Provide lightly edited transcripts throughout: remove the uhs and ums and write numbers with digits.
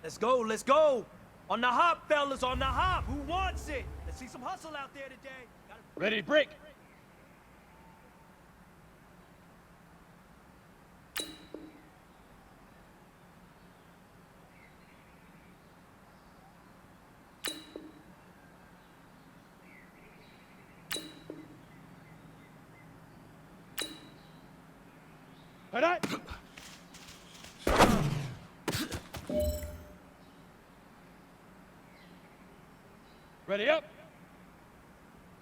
Let's go, let's go! On the hop, fellas, on the hop! Who wants it? Let's see some hustle out there today. Ready to break! Alright! Ready up!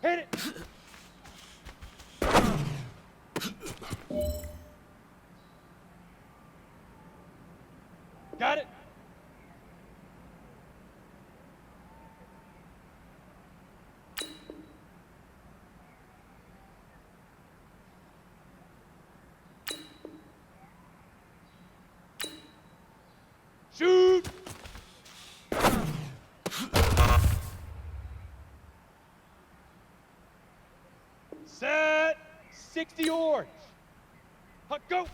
Hit it! Got it! Shoot! Set! 60 orange! Huck, go!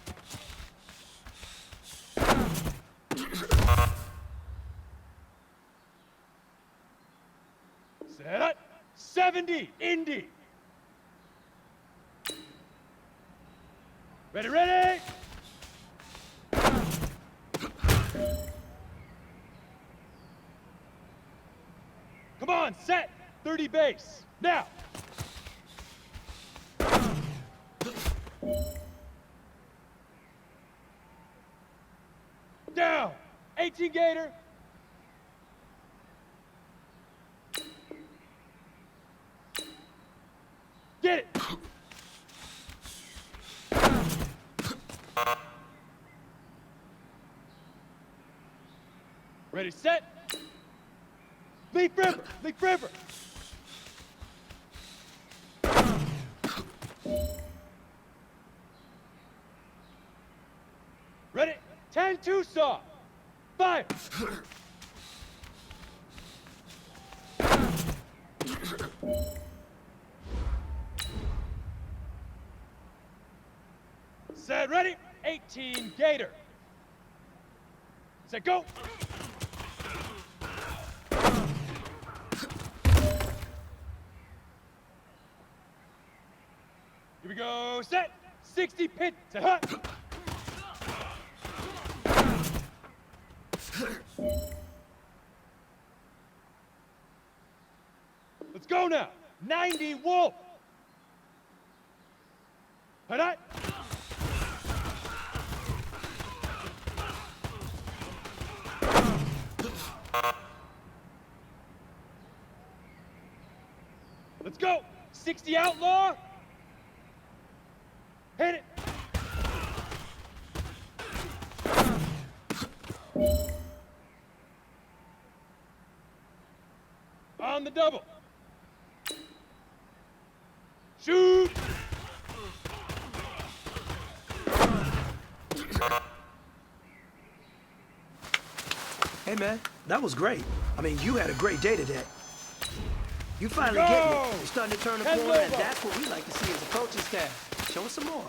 Set up! 70 Indy! Ready, ready! Come on, set! 30 base! Now! Down! 18 Gator! Get it! Ready, set! Leaf River! Leaf River! Ready? 10-2 saw! Fire! Set, ready? 18 Gator! Set, go! Here we go, set! 60 pit, set, hut! Let's go now! 90 Wolf! Hut, hut! Let's go! 60 Outlaw! Hit it! On the double! Shoot! Hey, man, that was great. I mean, you had a great day today. You finally getting it. You're starting to turn the corner, and that's what we like to see as a coaching staff. Show us some more.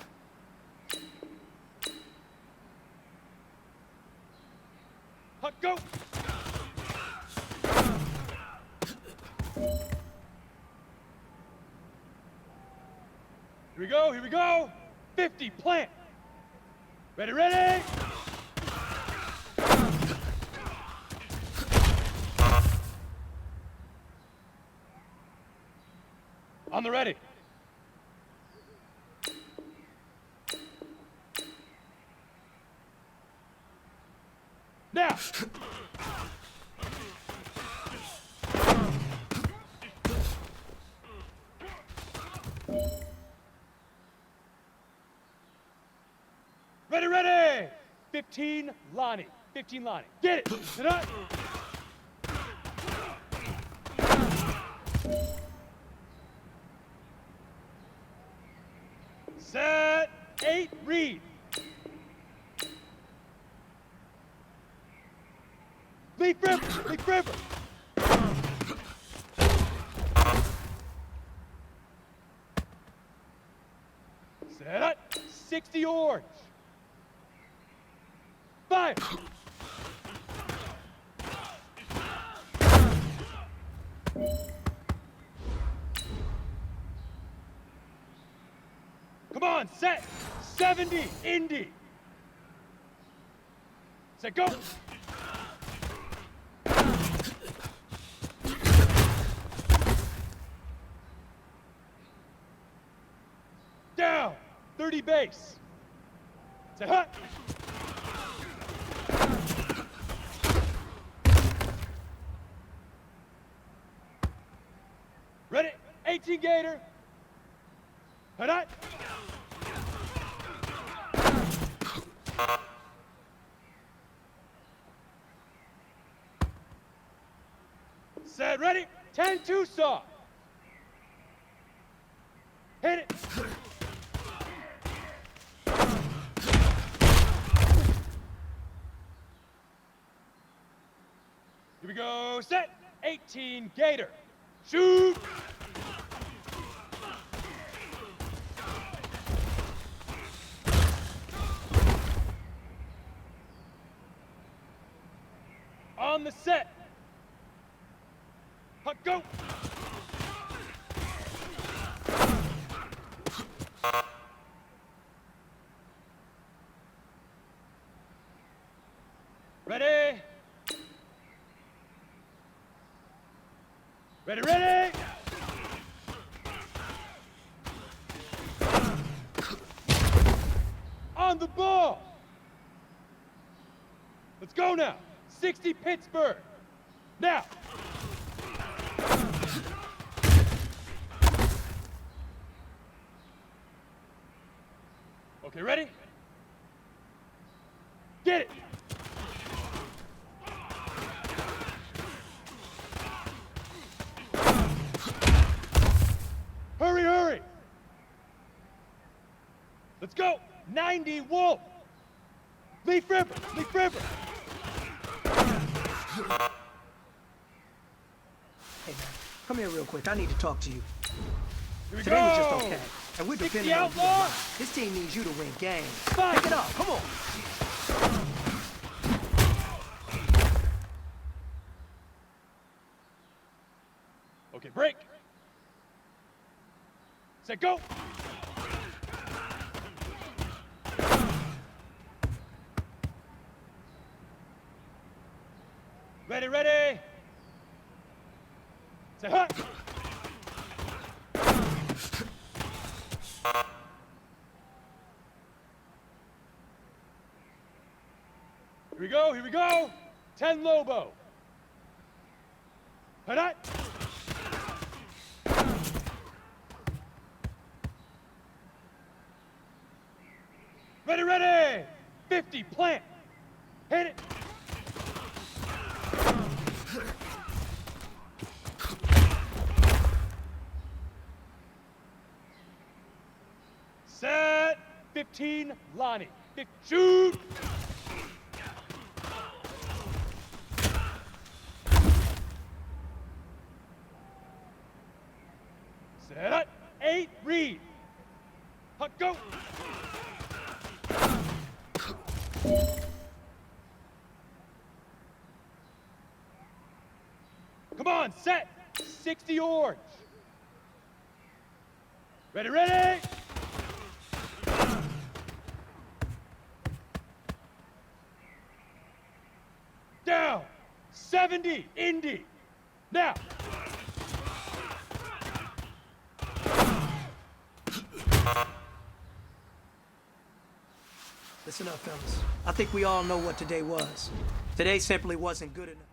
Huck, go! Here we go, here we go! 50, plant! Ready, ready! On the ready. Now! Ready, ready! 15 Lonnie. 15 Lonnie. Get it! Sit up! Set! 8 Reed. Leaf River! Leaf River! Set up! 60 Orange. Fire! set, 70, Indy. Set, go. Down, 30 base. Set, hut. Ready, 18 Gator. Hut, hut. Set, ready, 10 Tucson. Hit it. Here we go, set, 18 Gator. Shoot. On the set. Hut, go. Ready? Ready, ready! On the ball! Let's go now! 60 Pittsburgh! Now! Okay, ready? Get it! Hurry, hurry! Let's go! 90 Wolf! Leaf River! Leaf River! Hey, man, come here real quick. I need to talk to you. Here we Today was just go! okay, and we're 60 depending on you. a Outlaw! lot. This team needs you to win games. Fight! Pick it up. Come on. Okay, break! Set, go! Ready, ready! Set, hut! Here we go, here we go! 10 Lobo! Hut, hut! Ready, ready! 50, plant! Hit it! Set! 15, Lonnie. Shoot! Set up! 8, Reed! Hut, go! Come on, set! 60 Orange! Ready, ready! Down! 70 Indy! Now! Listen up, fellas. I think we all know what today was. Today simply wasn't good enough.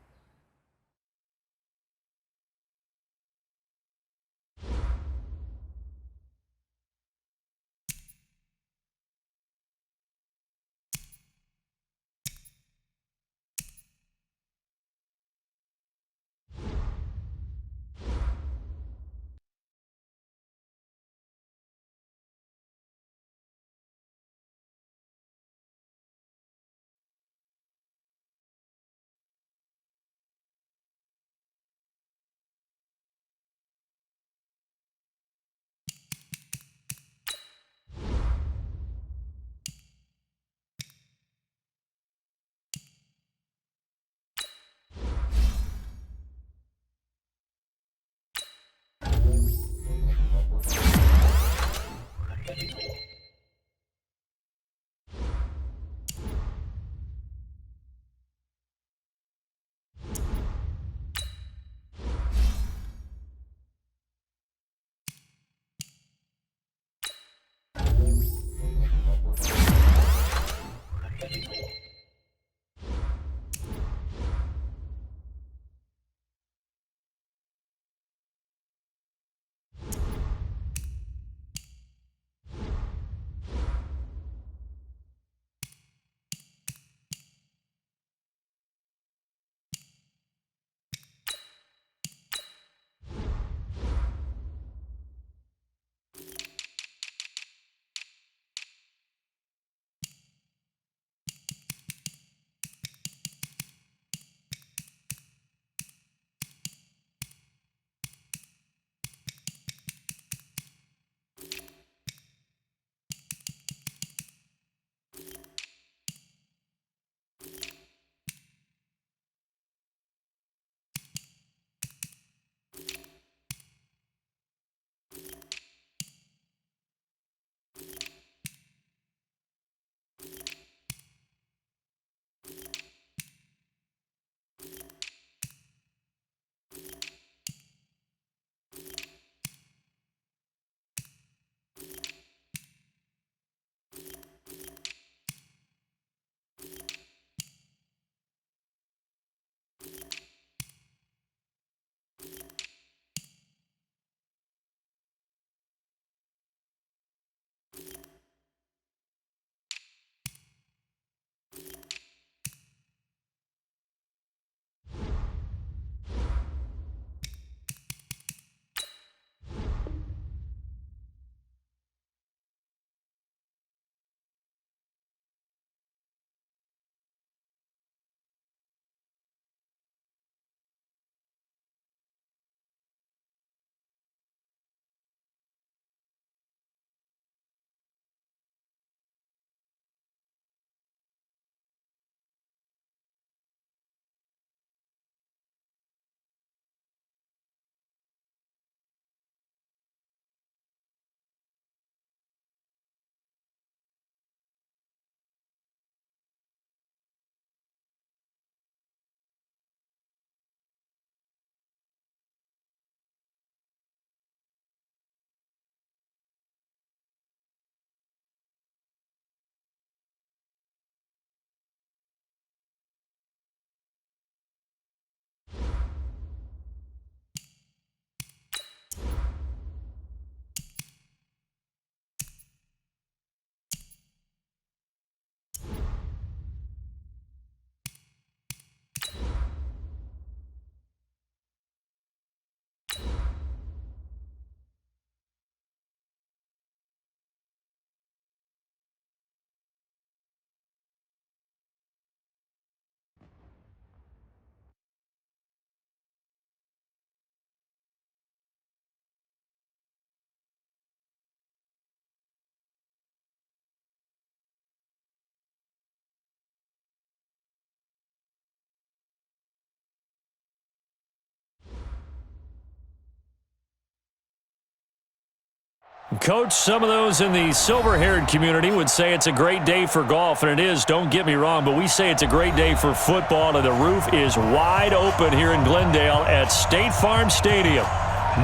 Coach, some of those in the silver-haired community would say it's a great day for golf, and it is, don't get me wrong, but we say it's a great day for football, and the roof is wide open here in Glendale at State Farm Stadium.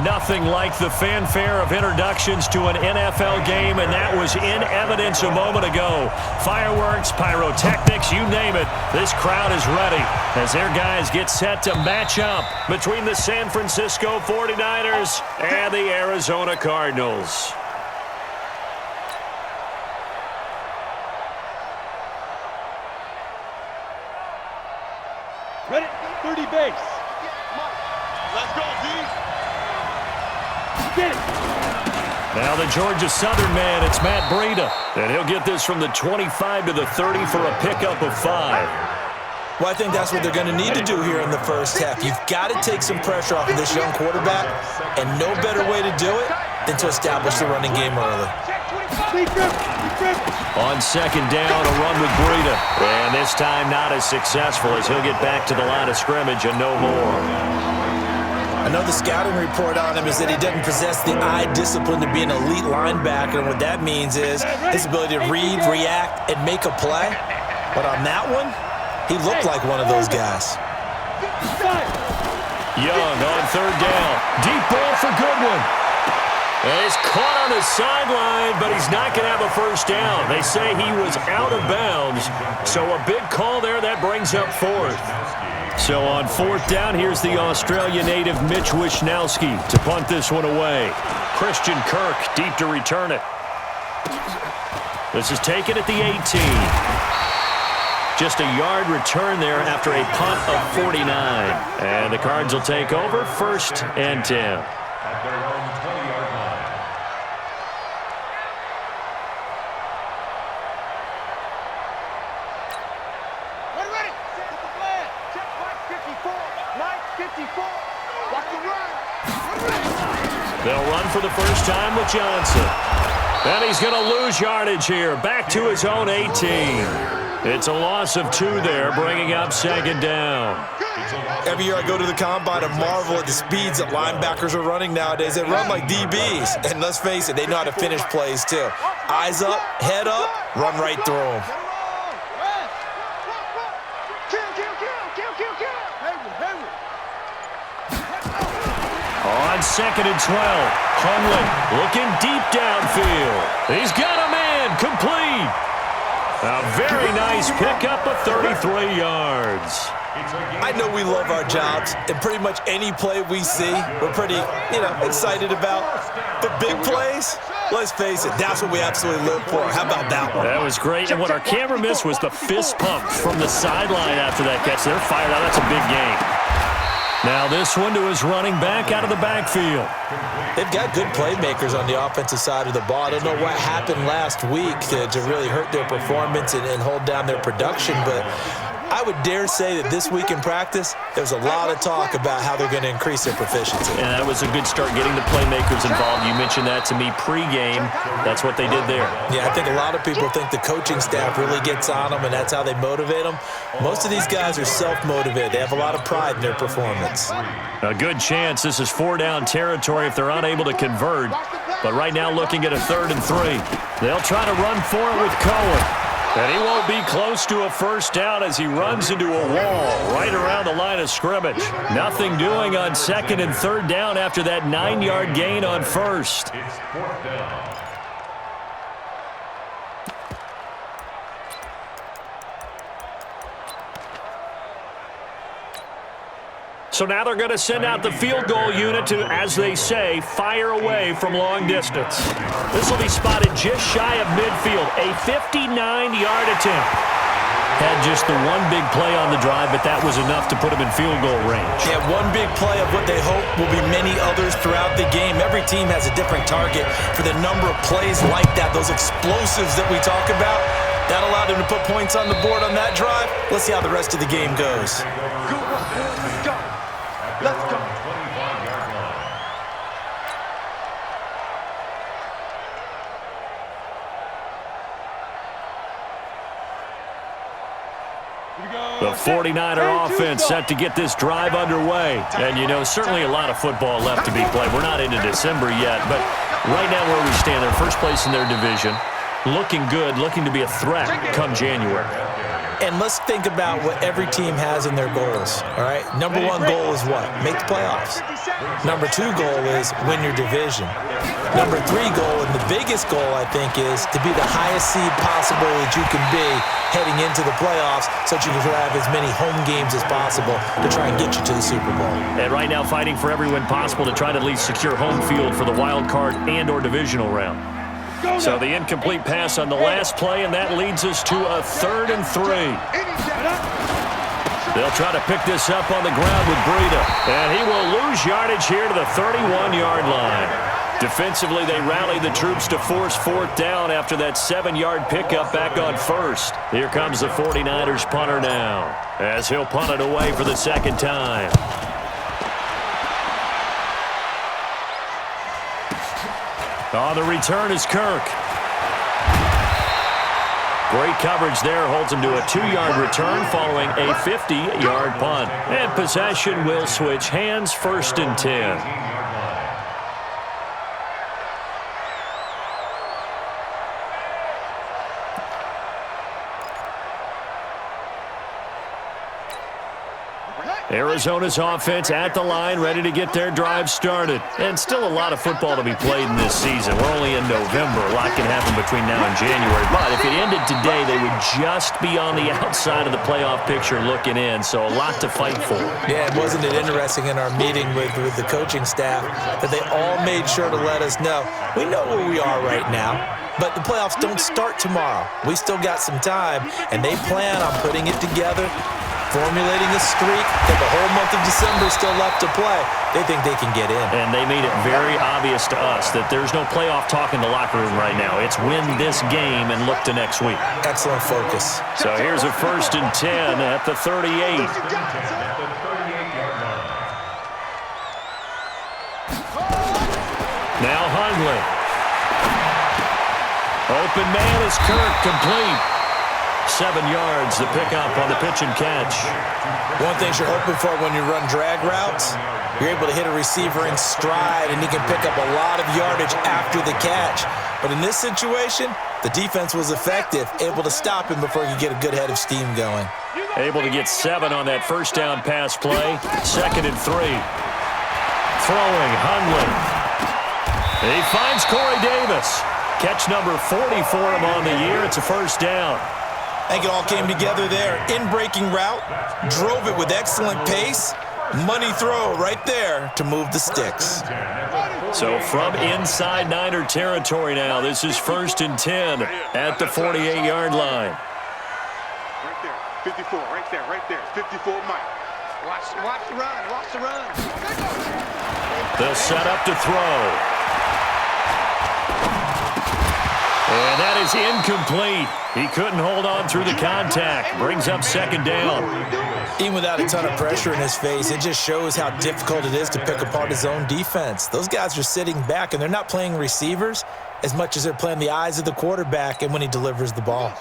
Nothing like the fanfare of introductions to an NFL game, and that was in evidence a moment ago. Fireworks, pyrotechnics, you name it. This crowd is ready as their guys get set to match up between the San Francisco 49ers and the Arizona Cardinals. Ready? 30 base. Let's go, D. Get it. Now the Georgia Southern man, it's Matt Breida. And he'll get this from the 25 to the 30 for a pickup of 5. Well, I think that's what they're going to need to do here in the first half. You've got to take some pressure off of this young quarterback, and no better way to do it than to establish the running game early. On second down, a run with Breida. And this time not as successful as he'll get back to the line of scrimmage and no more. I know the scouting report on him is that he doesn't possess the eye discipline to be an elite linebacker, and what that means is his ability to read, react, and make a play. But on that one, he looked like one of those guys. Young on third down. Deep ball for Goodwin. And he's caught on the sideline, but he's not going to have a first down. They say he was out of bounds, so a big call there that brings up fourth. So on fourth down, here's the Australia native Mitch Wishnowsky to punt this one away. Christian Kirk deep to return it. This is taken at the 18. Just a yard return there after a punt of 49. And the Cards will take over, 1st and 10. They'll run for the first time with Johnson. And he's going to lose yardage here. Back to his own 18. It's a loss of 2 there, bringing up second down. Every year I go to the combine and marvel at the speeds that linebackers are running nowadays. They run like DBs. And let's face it, they know how to finish plays too. Eyes up, head up, run right through them. On second and 12, Hundley looking deep downfield. He's got a man, complete. A very nice pickup of 33 yards. I know we love our jobs, and pretty much any play we see, we're pretty, excited about. But big plays, let's face it, that's what we absolutely live for. How about that one? That was great, and what our camera missed was the fist pump from the sideline after that catch. They're fired out. That's a big game. Now this one to his running back out of the backfield. They've got good playmakers on the offensive side of the ball. I don't know what happened last week to really hurt their performance and hold down their production, but I would dare say that this week in practice, there's a lot of talk about how they're going to increase their proficiency. And that was a good start getting the playmakers involved. You mentioned that to me pregame. That's what they did there. Yeah, I think a lot of people think the coaching staff really gets on them, and that's how they motivate them. Most of these guys are self-motivated. They have a lot of pride in their performance. A good chance this is 4-down territory if they're unable to convert. But right now looking at a 3rd and 3. They'll try to run for it with Cohen. And he won't be close to a first down as he runs into a wall right around the line of scrimmage. Nothing doing on 2nd and 3rd down after that 9-yard gain on 1st. It's 4th down. So now they're going to send out the field goal unit to, as they say, fire away from long distance. This will be spotted just shy of midfield, a 59-yard attempt. Had just the one big play on the drive, but that was enough to put him in field goal range. Yeah, one big play of what they hope will be many others throughout the game. Every team has a different target for the number of plays like that, those explosives that we talk about. That allowed them to put points on the board on that drive. Let's see how the rest of the game goes. Let's go. 25-yard line. The 49er offense set to get this drive underway. And, certainly a lot of football left to be played. We're not into December yet, but Right now where we stand, they're first place in their division. Looking good, looking to be a threat come January. And let's think about what every team has in their goals, all right? Number one goal is what? Make the playoffs. Number two goal is win your division. Number three goal, and the biggest goal, I think, is to be the highest seed possible that you can be heading into the playoffs so that you can have as many home games as possible to try and get you to the Super Bowl. And right now fighting for every win possible to try to at least secure home field for the wild card and or divisional round. So the incomplete pass on the last play, and that leads us to a 3rd and 3. They'll try to pick this up on the ground with Breida, and he will lose yardage here to the 31-yard line. Defensively, they rally the troops to force 4th down after that 7-yard pickup back on 1st. Here comes the 49ers punter now, as he'll punt it away for the 2nd time. On the return is Kirk. Great coverage there, holds him to a 2-yard return following a 50-yard punt. And possession will switch hands, 1st and 10. Arizona's offense at the line, ready to get their drive started. And still a lot of football to be played in this season. We're only in November. A lot can happen between now and January. But if it ended today, they would just be on the outside of the playoff picture looking in. So a lot to fight for. Yeah, wasn't it interesting in our meeting with the coaching staff that they all made sure to let us know, we know where we are right now, but the playoffs don't start tomorrow. We still got some time, and they plan on putting it together, formulating a streak, that the whole month of December is still left to play. They think they can get in. And they made it very obvious to us that there's no playoff talk in the locker room right now. It's win this game and look to next week. Excellent focus. So here's a 1st and 10 at the 38. Now Hundley. Open man is Kirk, complete. 7 yards, the pickup on the pitch and catch. One thing you're hoping for when you run drag routes, you're able to hit a receiver in stride, and he can pick up a lot of yardage after the catch. But in this situation, the defense was effective, able to stop him before he could get a good head of steam going. Able to get 7 on that 1st down pass play. 2nd and 3. Throwing, Hundley. He finds Corey Davis. Catch number 40 for him on the year. It's a 1st down. I think it all came together there. In-breaking route, drove it with excellent pace. Money throw right there to move the sticks. So from inside Niner territory now, this is 1st and 10 at the 48-yard line. Right there, 54, right there, 54, Mike. Watch the run, watch the run. They'll set up to throw. And that is incomplete. He couldn't hold on through the contact. Brings up 2nd down. Even without a ton of pressure in his face, it just shows how difficult it is to pick apart his own defense. Those guys are sitting back, and they're not playing receivers as much as they're playing the eyes of the quarterback and when he delivers the ball.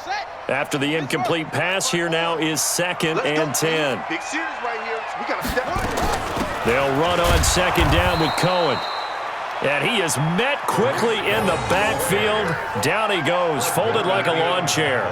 After the incomplete pass, here now is 2nd and 10. Big series right here. We got to step up. They'll run on 2nd down with Cohen. And he is met quickly in the backfield. Down he goes, folded like a lawn chair.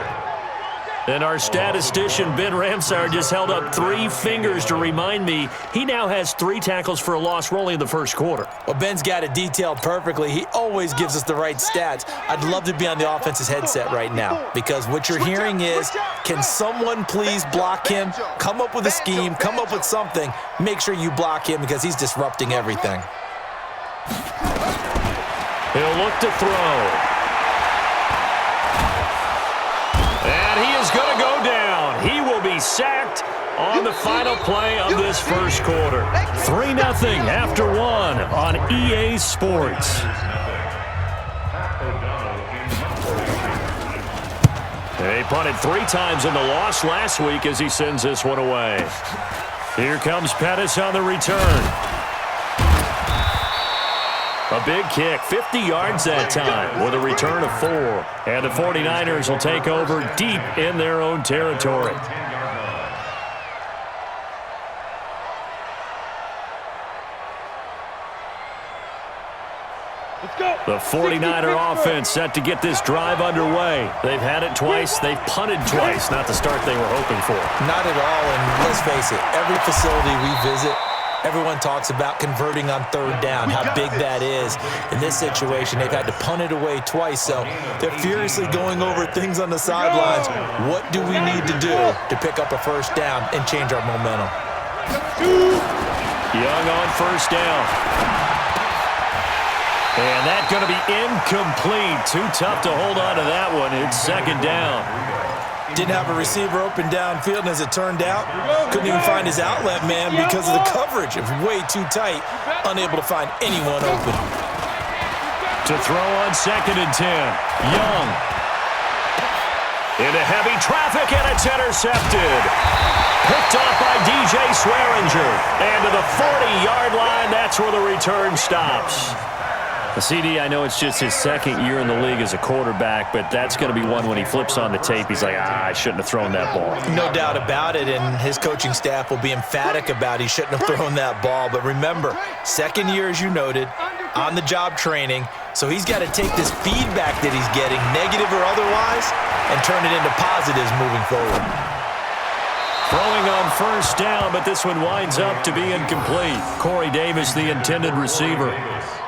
And our statistician, Ben Ramsar, just held up 3 fingers to remind me he now has 3 tackles for a loss only in the 1st quarter. Well, Ben's got it detailed perfectly. He always gives us the right stats. I'd love to be on the offense's headset right now because what you're hearing is, can someone please block him? Come up with a scheme, come up with something. Make sure you block him because he's disrupting everything. He'll look to throw. And he is going to go down. He will be sacked on the final play of this 1st quarter. 3-0 after 1 on EA Sports. He punted 3 times in the loss last week as he sends this one away. Here comes Pettis on the return. A big kick, 50 yards that time with a return of 4. And the 49ers will take over deep in their own territory. The 49er offense set to get this drive underway. They've had it twice. They've punted twice. Not the start they were hoping for. Not at all, and let's face it, every facility we visit, everyone talks about converting on third down, how big that is. In this situation, they've had to punt it away twice, so they're furiously going over things on the sidelines. What do we need to do to pick up a first down and change our momentum? Young on first down. And that's going to be incomplete. Too tough to hold on to that one. It's second down. Didn't have a receiver open downfield, and as it turned out, couldn't even find his outlet man because of the coverage. It was way too tight, unable to find anyone open. To throw on 2nd and 10. Young. Into heavy traffic, and it's intercepted. Picked off by DJ Swearinger. And to the 40-yard line, that's where the return stops. The CD, I know it's just his second year in the league as a quarterback, but that's going to be one when he flips on the tape. He's like, I shouldn't have thrown that ball. No doubt about it, and his coaching staff will be emphatic about he shouldn't have thrown that ball. But remember, second year, as you noted, on-the-job training, so he's got to take this feedback that he's getting, negative or otherwise, and turn it into positives moving forward. Throwing on first down, but this one winds up to be incomplete. Corey Davis, the intended receiver.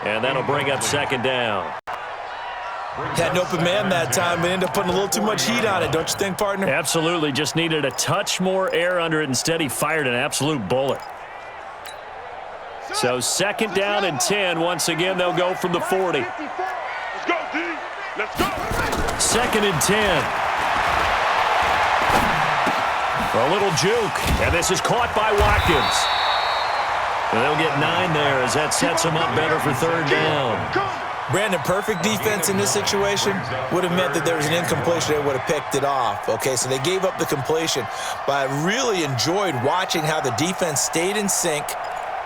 And that'll bring up second down. Had an open man that time, but ended up putting a little too much heat on it, don't you think, partner? Absolutely. Just needed a touch more air under it. Instead, he fired an absolute bullet. So second down and 10. Once again, they'll go from the 40. Let's go, D. Let's go. Second and 10. A little juke, and this is caught by Watkins. And they'll get 9 there as that sets them up better for third down. Brandon, perfect defense in this situation would have meant that there was an incompletion. They would have picked it off. Okay, so they gave up the completion. But I really enjoyed watching how the defense stayed in sync,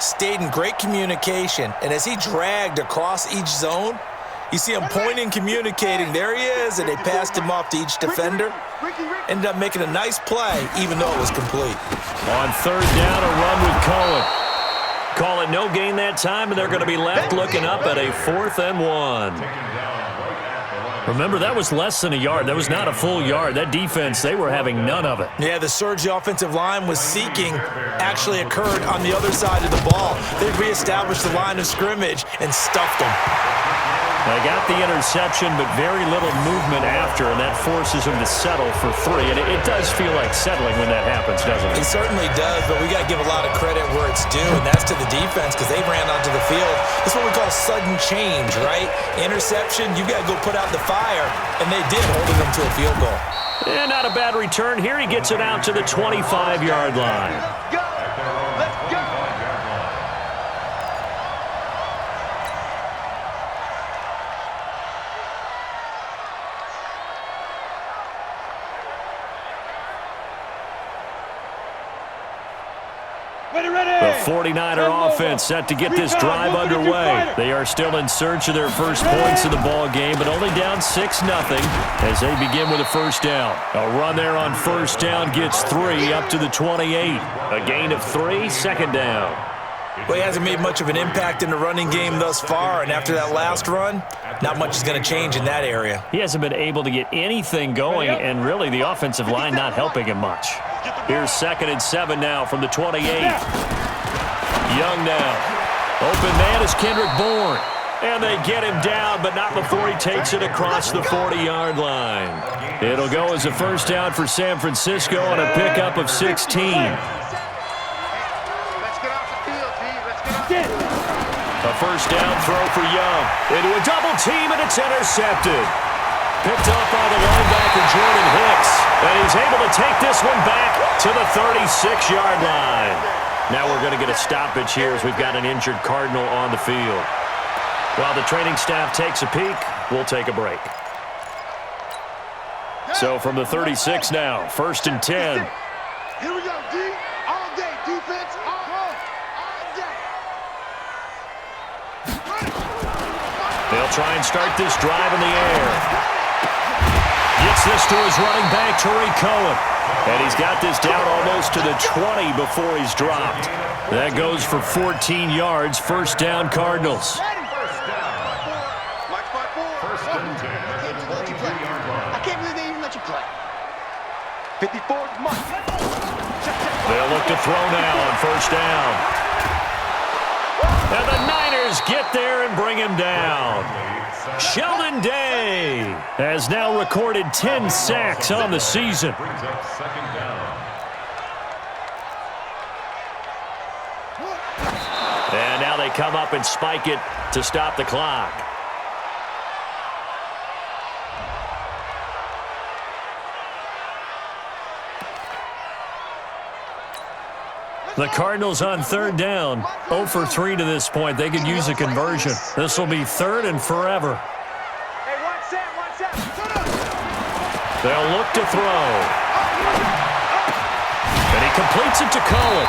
stayed in great communication, and as he dragged across each zone, you see him pointing, communicating. There he is, and they passed him off to each defender. Ended up making a nice play, even though it was complete. On third down, a run with Cohen. Call it no gain that time, and they're going to be left looking up at a 4th and 1. Remember, that was less than a yard. That was not a full yard. That defense, they were having none of it. Yeah, the surge the offensive line was seeking actually occurred on the other side of the ball. They reestablished the line of scrimmage and stuffed them. They got the interception, but very little movement after, and that forces them to settle for 3. And it does feel like settling when that happens, doesn't it? It certainly does, but we got to give a lot of credit where it's due, and that's to the defense because they ran onto the field. That's what we call sudden change, right? Interception, you got to go put out the fire, and they did, holding them to a field goal. And not a bad return here. He gets it out to the 25-yard line. The 49er offense set to get this drive underway. They are still in search of their first points of the ball game, but only down 6-0 as they begin with a first down. A run there on first down gets 3 up to the 28. A gain of 3, second down. Well, he hasn't made much of an impact in the running game thus far, and after that last run, not much is going to change in that area. He hasn't been able to get anything going, and really the offensive line not helping him much. Here's 2nd and 7 now from the 28. Young now. Open man is Kendrick Bourne. And they get him down, but not before he takes it across the 40-yard line. It'll go as a first down for San Francisco on a pickup of 16. A first down throw for Young. Into a double team, and it's intercepted. Picked up by the linebacker, Jordan Hicks. And he's able to take this one back to the 36-yard line. Now we're going to get a stoppage here as we've got an injured Cardinal on the field. While the training staff takes a peek, we'll take a break. So from the 36 now, 1st and 10. Here we go, D. All day, defense, all day. They'll try and start this drive in the air. Gets this to his running back, Tariq Cohen. And he's got this down almost to the 20 before he's dropped. That goes for 14 yards, first down Cardinals. 54 is Mike. They'll look to throw now on first down. And the Niners get there and bring him down. Sheldon Day has now recorded 10 sacks on the season. And now they come up and spike it to stop the clock. The Cardinals on third down, 0 for 3 to this point. They could use a conversion. This will be third and forever. Hey, one set. They'll look to throw. And he completes it to Cullen.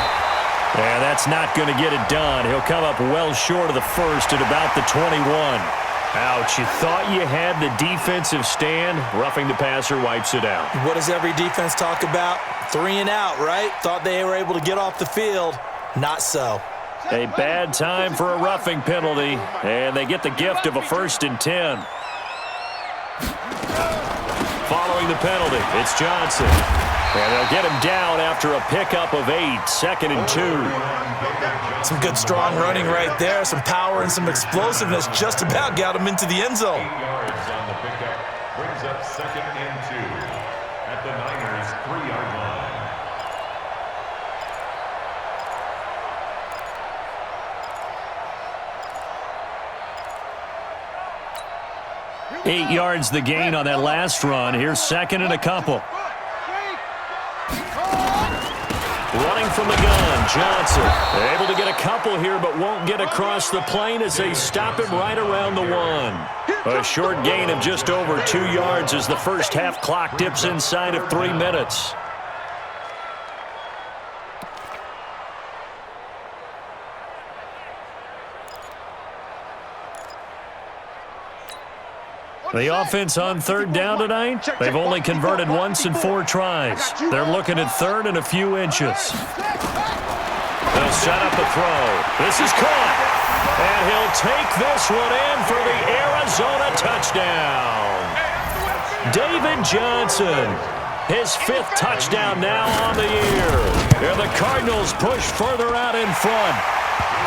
And that's not going to get it done. He'll come up well short of the first at about the 21. Ouch, you thought you had the defensive stand. Roughing the passer wipes it out. What does every defense talk about? 3 and out, right? Thought they were able to get off the field. Not so. A bad time for a roughing penalty, and they get the gift of a 1st and 10. Following the penalty, it's Johnson. And they'll get him down after a pickup of 8, 2nd and 2. Some good strong running right there. Some power and some explosiveness just about got him into the end zone. 8 yards on the pickup. Brings up 2nd and 2 at the Niners' 3-yard line. 8 yards the gain on that last run. Here's 2nd and a couple. Running from the gun, Johnson. Able to get a couple here, but won't get across the plane as they stop him right around the 1. A short gain of just over 2 yards as the first half clock dips inside of 3 minutes. The offense on third down tonight, they've only converted once in 4 tries. They're looking at third and a few inches. They'll set up a throw. This is caught. And he'll take this one in for the Arizona touchdown. David Johnson, his 5th touchdown now on the year. And the Cardinals push further out in front.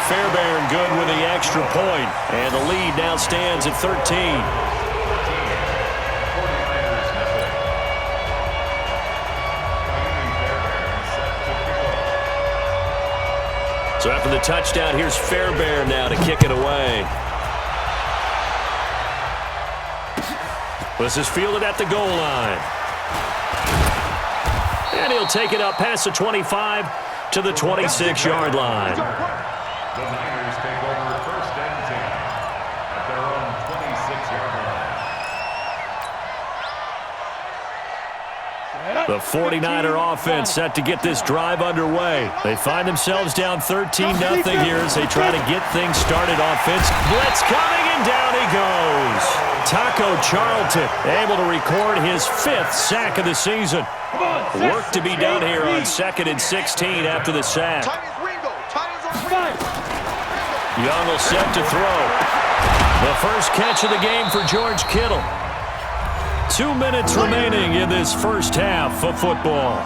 Fairbairn good with the extra point. And the lead now stands at 13. So after the touchdown, here's Fairbairn now to kick it away. This is fielded at the goal line. And he'll take it up past the 25 to the 26-yard line. The Niners take over 1st and 10 at their own 26-yard line. The 49er offense set to get this drive underway. They find themselves down 13-0 here as they try to get things started offense. Blitz coming, and down he goes. Taco Charlton able to record his 5th sack of the season. Work to be done here on 2nd and 16 after the sack. Young will set to throw. The first catch of the game for George Kittle. 2 minutes remaining in this first half of football.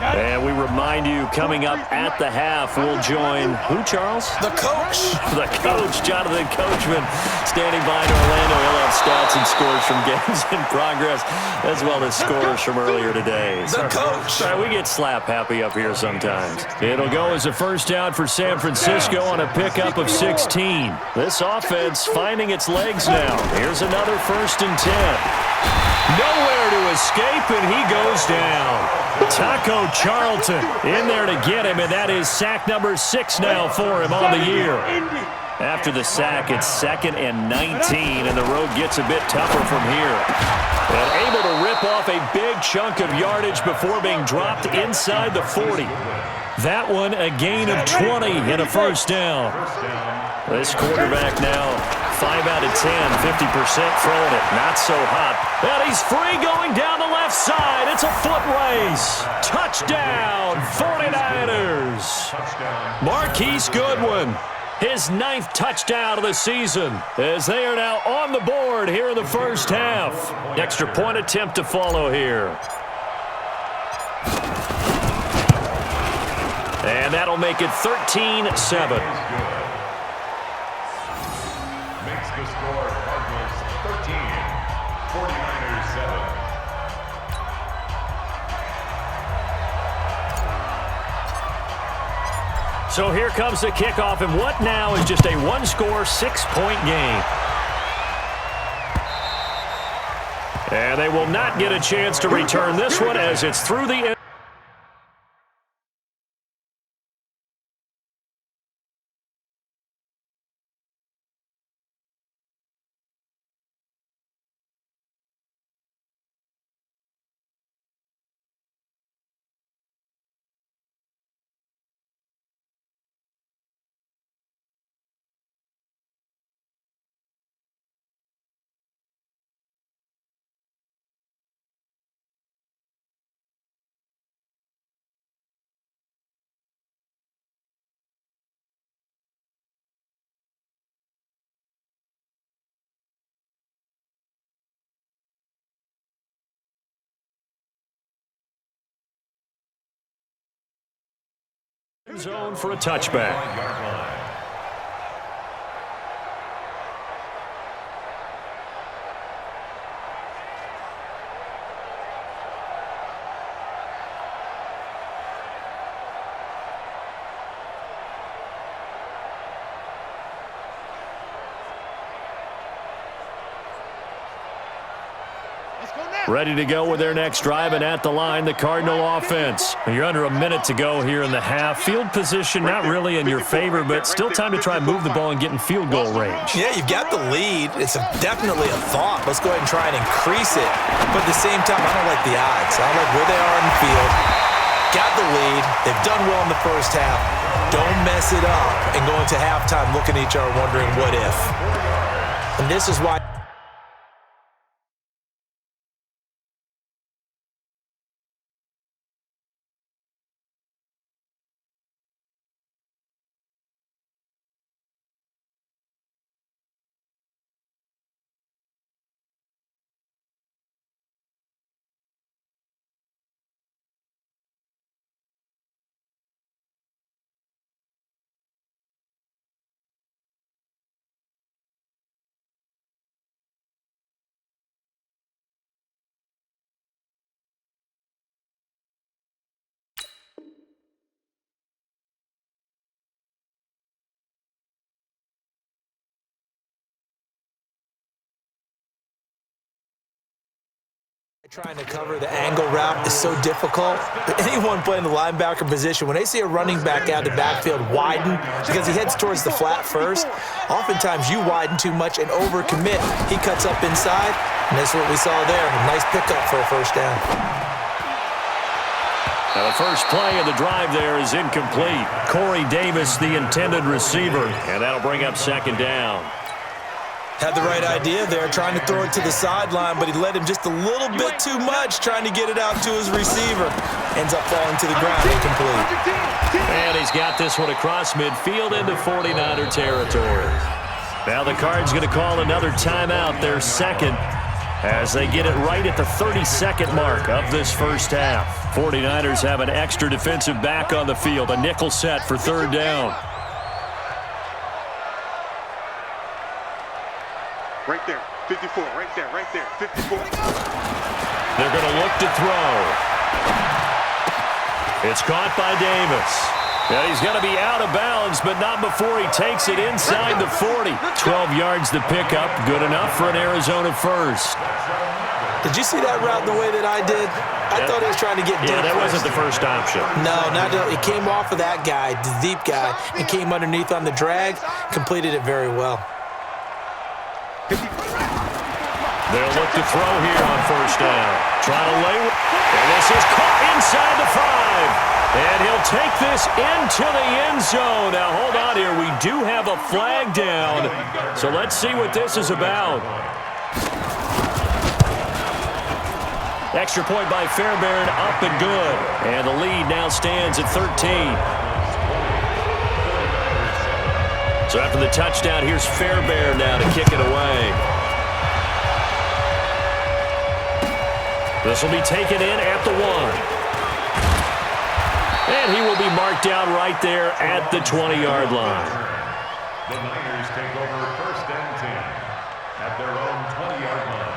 And we remind you, coming up at the half, we'll join who, Charles? The coach. The coach, Jonathan Coachman, standing by in Orlando. He'll have stats and scores from games in progress, as well as scores from earlier today. The coach. Sorry, we get slap happy up here sometimes. It'll go as a first down for San Francisco on a pickup of 16. This offense finding its legs now. Here's another 1st and 10. Nowhere to escape, and he goes down. Taco Charlton in there to get him, and that is sack number 6 now for him on the year. After the sack, it's 2nd and 19, and the road gets a bit tougher from here. And able to rip off a big chunk of yardage before being dropped inside the 40. That one a gain of 20 and a first down. This quarterback now 5 out of 10, 50% throwing it. Not so hot. And he's free going down the left side. It's a foot race. Touchdown, 49ers. Marquise Goodwin. His 9th touchdown of the season as they are now on the board here in the first half. Extra point attempt to follow here. And that'll make it 13-7. Makes the score Cardinals 13, 49ers 7. So here comes the kickoff, and what now is just a one-score, 6-point game. And they will not get a chance to return this one as it's through the end. Zone for a touchback. Ready to go with their next drive, and at the line, the Cardinal offense. You're under a minute to go here in the half. Field position not really in your favor, but still time to try and move the ball and get in field goal range. Yeah, you've got the lead. It's definitely a thought. Let's go ahead and try and increase it. But at the same time, I don't like the odds. I don't like where they are on the field. Got the lead. They've done well in the first half. Don't mess it up and go into halftime looking at each other wondering what if. And this is why. Trying to cover the angle route is so difficult. Anyone playing the linebacker position, when they see a running back out of the backfield widen because he heads towards the flat first, oftentimes you widen too much and overcommit. He cuts up inside, and that's what we saw there. A nice pickup for a first down. Now the first play of the drive there is incomplete. Corey Davis, the intended receiver, and that'll bring up second down. Had the right idea there, trying to throw it to the sideline, but he led him just a little bit too much, trying to get it out to his receiver. Ends up falling to the ground, incomplete. And he's got this one across midfield into 49er territory. Now the Cards going to call another timeout, their second, as they get it right at the 30-second mark of this first half. 49ers have an extra defensive back on the field, a nickel set for third down. Right there, 54, right there, 54. They're going to look to throw. It's caught by Davis. And he's going to be out of bounds, but not before he takes it inside the 40. 12 yards to pick up, good enough for an Arizona first. Did you see that route the way that I did? I thought he was trying to get deep. Yeah, that wasn't the first option. No, it came off of that guy, the deep guy, and came underneath on the drag, completed it very well. They'll look to throw here on first down. Trying to lay, and this is caught inside the 5. And he'll take this into the end zone. Now, hold on here. We do have a flag down. So let's see what this is about. Extra point by Fairbairn, up and good. And the lead now stands at 13. So after the touchdown, here's Fairbairn now to kick it away. This will be taken in at the 1. And he will be marked down right there at the 20-yard line. The Niners take over 1st and 10 at their own 20-yard line.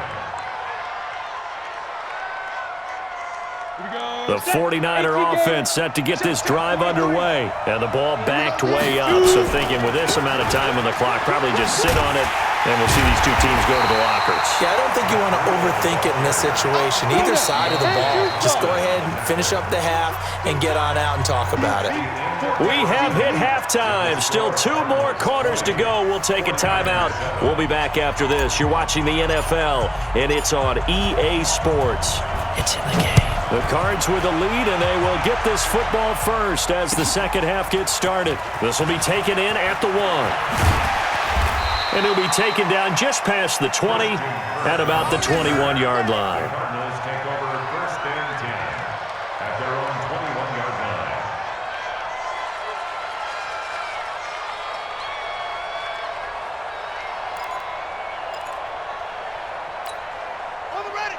The 49er offense set to get this drive underway. And the ball backed way up. So thinking with this amount of time on the clock, probably just sit on it, and we'll see these two teams go to the lockers. Yeah, I don't think you want to overthink it in this situation. Either side of the ball. Just go ahead and finish up the half and get on out and talk about it. We have hit halftime. Still 2 more quarters to go. We'll take a timeout. We'll be back after this. You're watching the NFL, and it's on EA Sports. It's in the game. The Cards with the lead, and they will get this football first as the second half gets started. This will be taken in at the 1. And he'll be taken down just past the 20 at about the 21-yard line. Cardinals take over 1st and 10 at their own 21-yard line.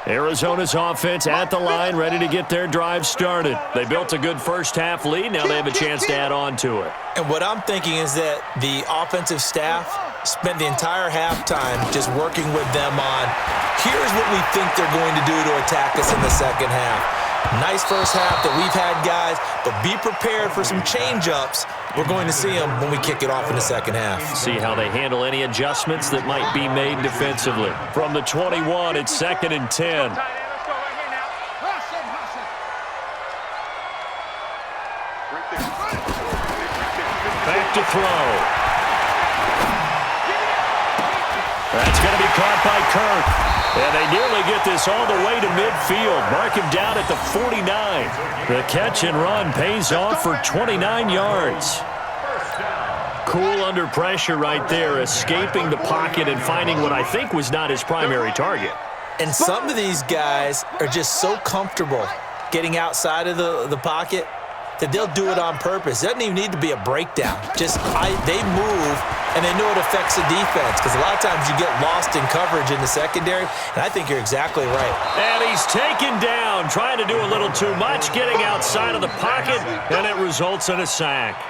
Arizona's offense at the line, ready to get their drive started. They built a good first half lead. Now they have a chance to add on to it. And what I'm thinking is that the offensive staff spent the entire halftime just working with them on, here's what we think they're going to do to attack us in the second half. Nice first half that we've had, guys, but be prepared for some change-ups. We're going to see them when we kick it off in the second half. See how they handle any adjustments that might be made defensively. From the 21, it's 2nd and 10. Back to throw. That's going to be caught by Kirk. And they nearly get this all the way to midfield. Mark him down at the 49. The catch and run pays off for 29 yards. Cool under pressure right there, escaping the pocket and finding what I think was not his primary target. And some of these guys are just so comfortable getting outside of the pocket that they'll do it on purpose. It doesn't even need to be a breakdown. Just they move, and they know it affects the defense, because a lot of times you get lost in coverage in the secondary, and I think you're exactly right. And he's taken down, trying to do a little too much, getting outside of the pocket, and it results in a sack.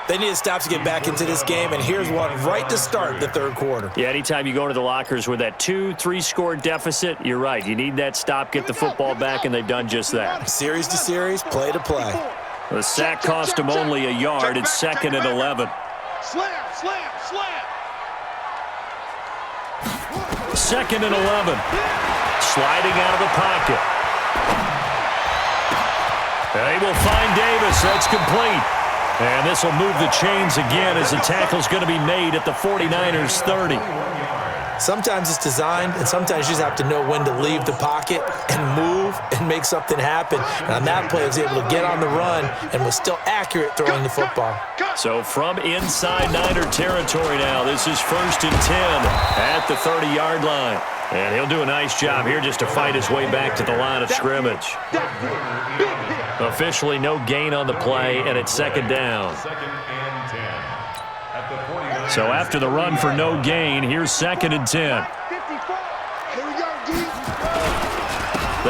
They need to stop to get back into this game, and here's one right to start the third quarter. Yeah, anytime you go into the lockers with that 2-3 score deficit, you're right. You need that stop, get the football back, and they've done just that. Series to series, play to play. The sack cost him only a yard. It's 2nd and 11. Slam, slam, slam. 2nd and 11. Sliding out of the pocket. They will find Davis. That's complete. And this will move the chains again as the tackle's going to be made at the 49ers 30. Sometimes it's designed, and sometimes you just have to know when to leave the pocket and move and make something happen. And on that play, he was able to get on the run and was still accurate throwing the football. So from inside Niner territory now, this is 1st and 10 at the 30-yard line. And he'll do a nice job here just to fight his way back to the line of scrimmage. Officially no gain on the play, and it's 2nd down. 2nd and 10 at the 49. So after the run for no gain, here's 2nd and 10. Here we go, D.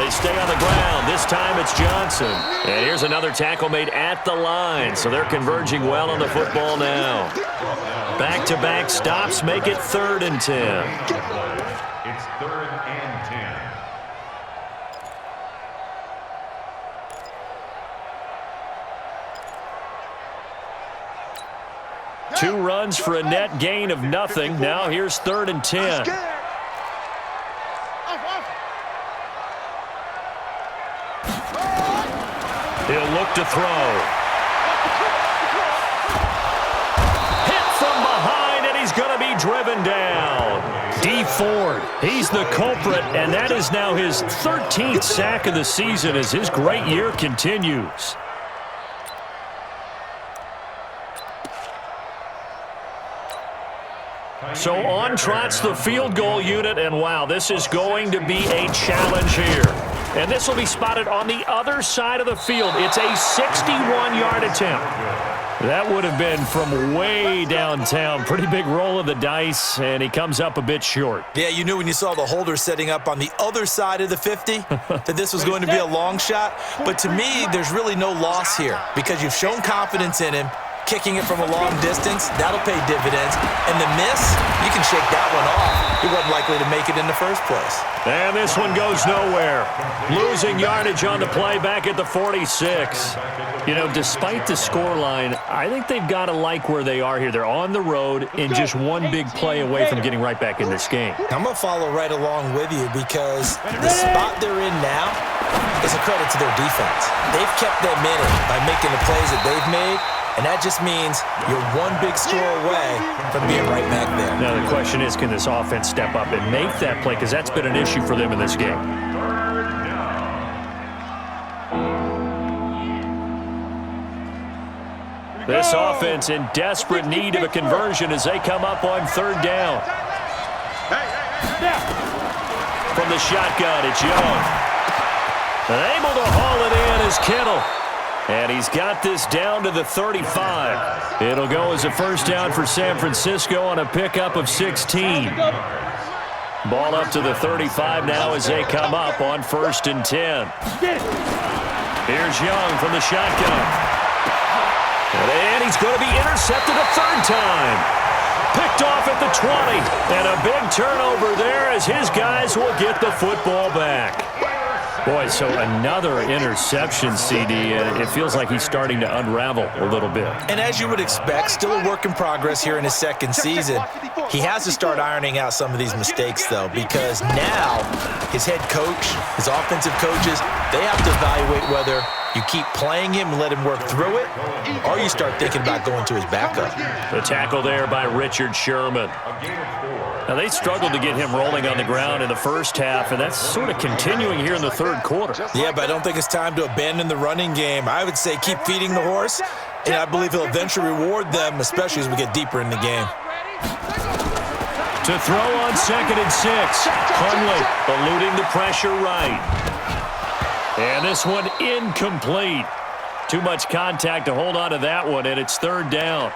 They stay on the ground. This time it's Johnson. And here's another tackle made at the line. So they're converging well on the football now. Back-to-back stops make it 3rd and 10. It's 3rd and 10. 2 runs for a net gain of nothing. Now here's 3rd and 10. He'll look to throw. Hit from behind, and he's going to be driven down. Dee Ford, he's the culprit, and that is now his 13th sack of the season as his great year continues. So on trots the field goal unit, and wow, this is going to be a challenge here. And this will be spotted on the other side of the field. It's a 61-yard attempt. That would have been from way downtown. Pretty big roll of the dice, and he comes up a bit short. Yeah, you knew when you saw the holder setting up on the other side of the 50 that this was going to be a long shot. But to me, there's really no loss here because you've shown confidence in him. Kicking it from a long distance, that'll pay dividends. And the miss, you can shake that one off. He wasn't likely to make it in the first place. And this one goes nowhere. Losing yardage on the play back at the 46. You know, despite the scoreline, I think they've got to like where they are here. They're on the road and just one big play away from getting right back in this game. I'm going to follow right along with you because the spot they're in now is a credit to their defense. They've kept them in it by making the plays that they've made. And that just means you're one big score away from being right back there. Now, the question is, can this offense step up and make that play? Because that's been an issue for them in this game. This offense in desperate need of a conversion as they come up on third down. From the shotgun, it's Young. And able to haul it in is Kittle. And he's got this down to the 35. It'll go as a first down for San Francisco on a pickup of 16. Ball up to the 35 now as they come up on 1st and 10. Here's Young from the shotgun. And he's going to be intercepted a third time. Picked off at the 20. And a big turnover there as his guys will get the football back. Boy, so another interception, CD, and it feels like he's starting to unravel a little bit. And as you would expect, still a work in progress here in his second season. He has to start ironing out some of these mistakes, though, because now his head coach, his offensive coaches, they have to evaluate whether you keep playing him and let him work through it, or you start thinking about going to his backup. The tackle there by Richard Sherman. Now, they struggled to get him rolling on the ground in the first half, and that's sort of continuing here in the third quarter. Yeah, but I don't think it's time to abandon the running game. I would say keep feeding the horse, and I believe he'll eventually reward them, especially as we get deeper in the game. To throw on 2nd and 6. Hundley eluding the pressure right. And this one incomplete. Too much contact to hold on to that one, and it's third down.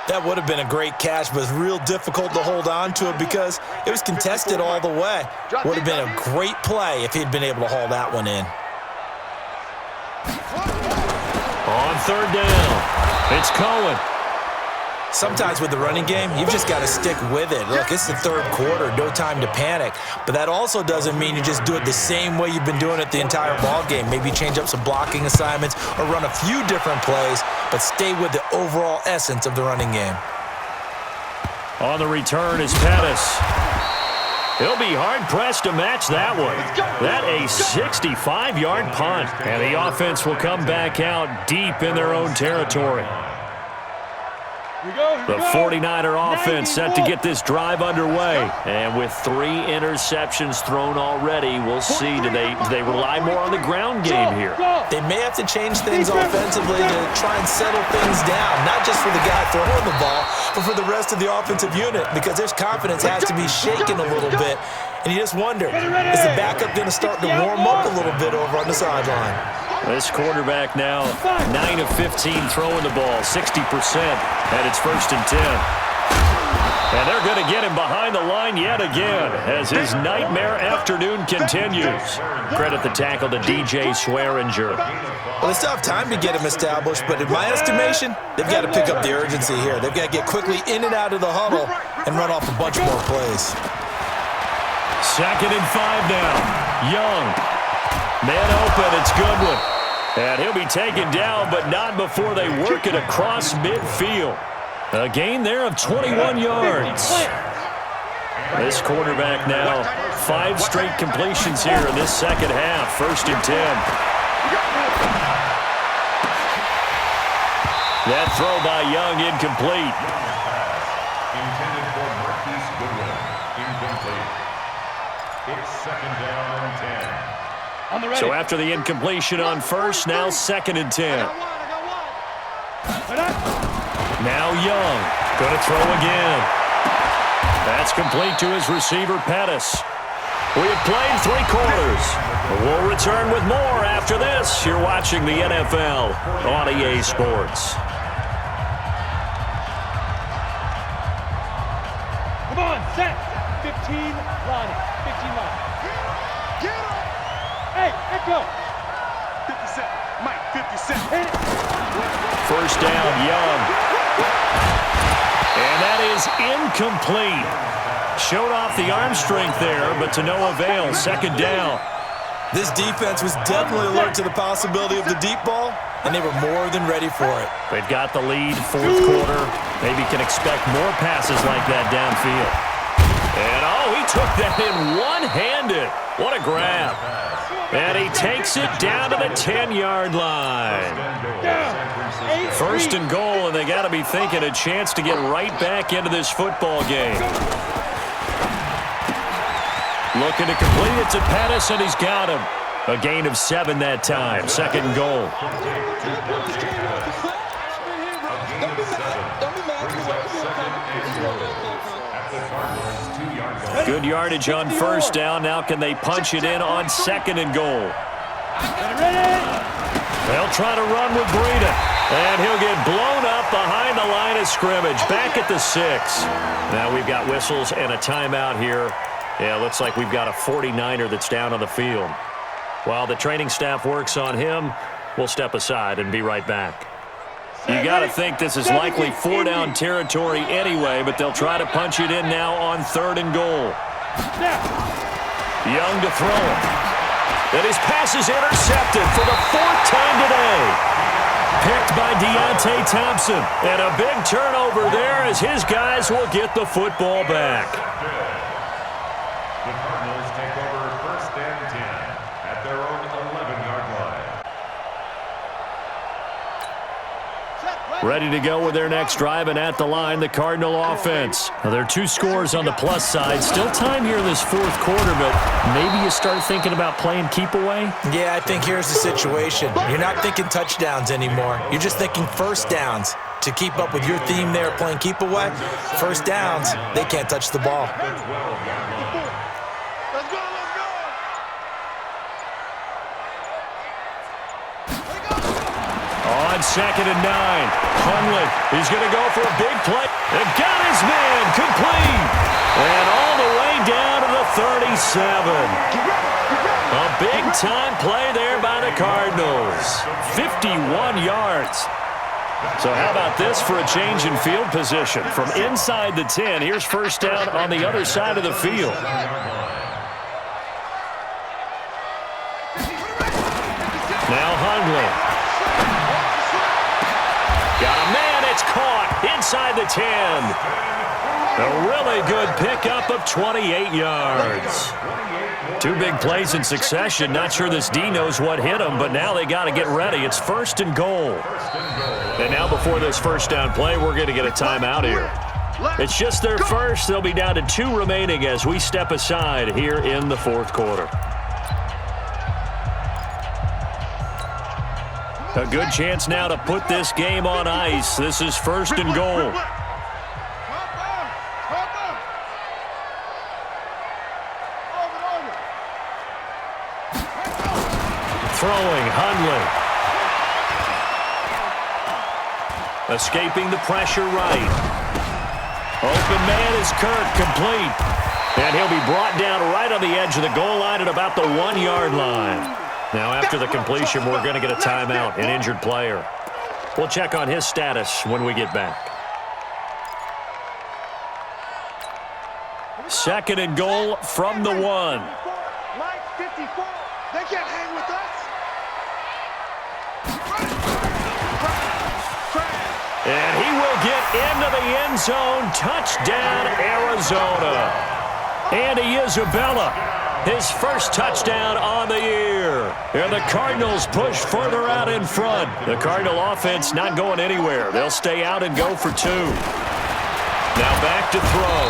That would have been a great catch, but it's real difficult to hold on to it because it was contested all the way. Would have been a great play if he'd been able to haul that one in. On third down, it's Cohen. Sometimes with the running game, you've just got to stick with it. Look, it's the third quarter, no time to panic. But that also doesn't mean you just do it the same way you've been doing it the entire ball game. Maybe change up some blocking assignments or run a few different plays, but stay with the overall essence of the running game. On the return is Pettis. He'll be hard-pressed to match that one. That a 65-yard punt. And the offense will come back out deep in their own territory. The 49er offense set to get this drive underway. And with 3 interceptions thrown already, we'll see. Do they rely more on the ground game here? They may have to change things offensively to try and settle things down, not just for the guy throwing the ball, but for the rest of the offensive unit, because their confidence has to be shaken a little bit. And you just wonder, is the backup going to start to warm up a little bit over on the sideline? This quarterback now 9 of 15 throwing the ball, 60%, and it's 1st and 10. And they're going to get him behind the line yet again as his nightmare afternoon continues. Credit the tackle to DJ Swearinger. Well, they still have time to get him established, but in my estimation, they've got to pick up the urgency here. They've got to get quickly in and out of the huddle and run off a bunch more plays. 2nd and 5 now. Young. Man open, it's Goodwin. And he'll be taken down, but not before they work it across midfield. A gain there of 21 yards. This quarterback now 5 straight completions here in this second half. 1st and 10. That throw by Young incomplete. Intended for Marquise Goodwin. Incomplete. It's 2nd down and 10. So after the incompletion on first, now 2nd and 10. Now Young, going to throw again. That's complete to his receiver, Pettis. We have played 3 quarters. We'll return with more after this. You're watching the NFL on EA Sports. Set. 15 Lonnie. 15 Lonnie. Get him! Hey, Echo. 50 Cent. Mike, 50 Cent. Hit it. First down, Young. And that is incomplete. Showed off the arm strength there, but to no avail. Second down. This defense was definitely alert to the possibility of the deep ball, and they were more than ready for it. They've got the lead, fourth quarter. Maybe can expect more passes like that downfield. And, he took that in one-handed. What a grab. And he takes it down to the 10-yard line. First and goal, and they got to be thinking a chance to get right back into this football game. Looking to complete it to Pettis, and he's got him. A gain of 7 that time. Second and goal. Good yardage on first down. Now can they punch it in on second and goal? They'll try to run with Breida. And he'll get blown up behind the line of scrimmage. Back at the 6. Now we've got whistles and a timeout here. Yeah, looks like we've got a 49er that's down on the field. While the training staff works on him, we'll step aside and be right back. You got to think this is likely 4-down territory anyway, but they'll try to punch it in now on third and goal. Young to throw it. And his pass is intercepted for the 4th time today. Picked by Deontay Thompson. And a big turnover there as his guys will get the football back. The Cardinals take over first and 10 at their own 11-yard line. Ready to go with their next drive, and at the line, the Cardinal offense. Now, there are 2 scores on the plus side. Still time here in this fourth quarter, but maybe you start thinking about playing keep away? Yeah, I think here's the situation. You're not thinking touchdowns anymore. You're just thinking first downs. To keep up with your theme there, playing keep away, first downs, they can't touch the ball. On second and 9, Hundley, he's going to go for a big play. And got his man complete. And all the way down to the 37. A big-time play there by the Cardinals. 51 yards. So how about this for a change in field position? From inside the 10, here's first down on the other side of the field. Now Hundley. Got a man, it's caught inside the 10. A really good pickup of 28 yards. 2 big plays in succession. Not sure this D knows what hit him, but now they got to get ready. It's first and goal. And now before this first down play, we're going to get a timeout here. It's just their first. They'll be down to 2 remaining as we step aside here in the fourth quarter. A good chance now to put this game on ice. This is first and goal. Throwing, Hundley. Escaping the pressure right. Open man is Kirk, complete. And he'll be brought down right on the edge of the goal line at about the 1-yard line. Now, after the completion, we're going to get a timeout, an injured player. We'll check on his status when we get back. Second and goal from the 1. Mike, 54. They can't hang with us. And he will get into the end zone. Touchdown, Arizona. Andy Isabella, his first touchdown on the year. And the Cardinals push further out in front. The Cardinal offense not going anywhere. They'll stay out and go for 2. Now back to throw.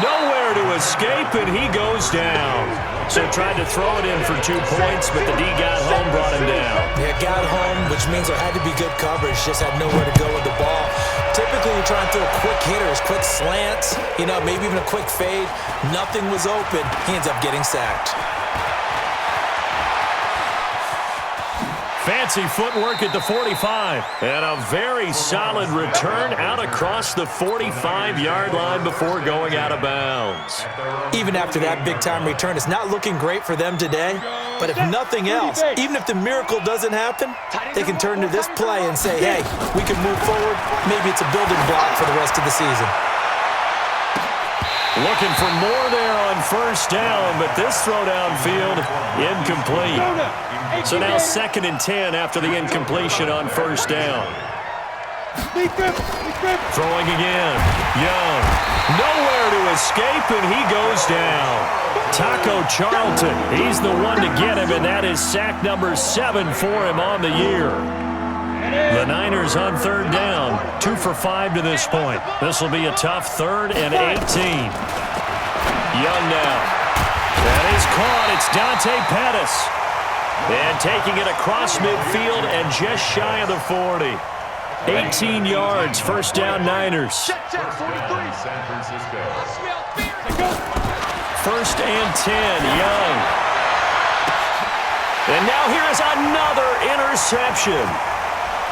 Nowhere to escape, and he goes down. So tried to throw it in for 2 points, but the D got home, brought him down. Yeah, got home, which means there had to be good coverage. Just had nowhere to go with the ball. Typically, you're trying to throw quick hitters, quick slants, maybe even a quick fade. Nothing was open. He ends up getting sacked. Fancy footwork at the 45. And a very solid return out across the 45-yard line before going out of bounds. Even after that big-time return, it's not looking great for them today. But if nothing else, even if the miracle doesn't happen, they can turn to this play and say, hey, we can move forward. Maybe it's a building block for the rest of the season. Looking for more there on first down, but this throw downfield incomplete. So now 2nd and 10 after the incompletion on first down. Throwing again. Young. Nowhere to escape, and he goes down. Taco Charlton, he's the one to get him, and that is sack number 7 for him on the year. The Niners on third down, 2 for 5 to this point. This will be a tough 3rd and 18. Young now. That is caught. It's Dante Pettis. And taking it across midfield and just shy of the 40. 18 yards, first down Niners. San Francisco. 1st and 10, Young. And now here is another interception.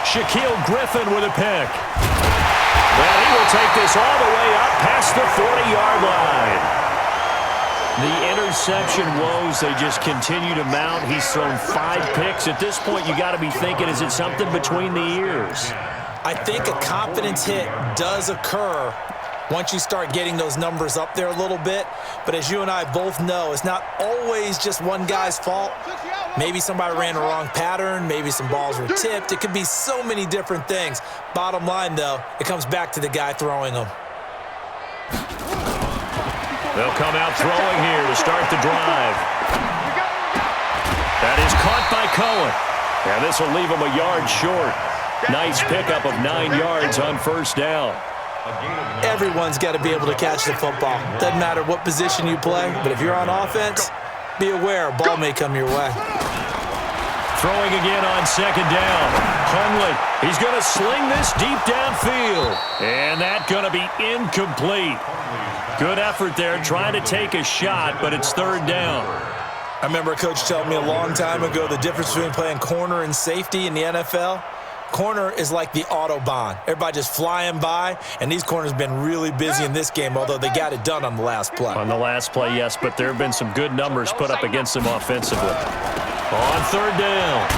Shaquille Griffin with a pick. Well, he will take this all the way up past the 40-yard line. The interception woes, they just continue to mount. He's thrown 5 picks. At this point, you got to be thinking, is it something between the ears? I think a confidence hit does occur once you start getting those numbers up there a little bit. But as you and I both know, it's not always just one guy's fault. Maybe somebody ran the wrong pattern. Maybe some balls were tipped. It could be so many different things. Bottom line, though, it comes back to the guy throwing them. They'll come out throwing here to start the drive. That is caught by Cohen. And this will leave him a yard short. Nice pickup of 9 yards on first down. Everyone's got to be able to catch the football. Doesn't matter what position you play, but if you're on offense, be aware a ball may come your way. Throwing again on 2nd down. Hundley, he's going to sling this deep downfield. And that's going to be incomplete. Good effort there, trying to take a shot, but it's 3rd down. I remember a coach telling me a long time ago the difference between playing corner and safety in the NFL. Corner is like the Autobahn. Everybody just flying by, and these corners have been really busy in this game, although they got it done on the last play. On the last play, yes, but there have been some good numbers put up against them offensively. On 3rd down,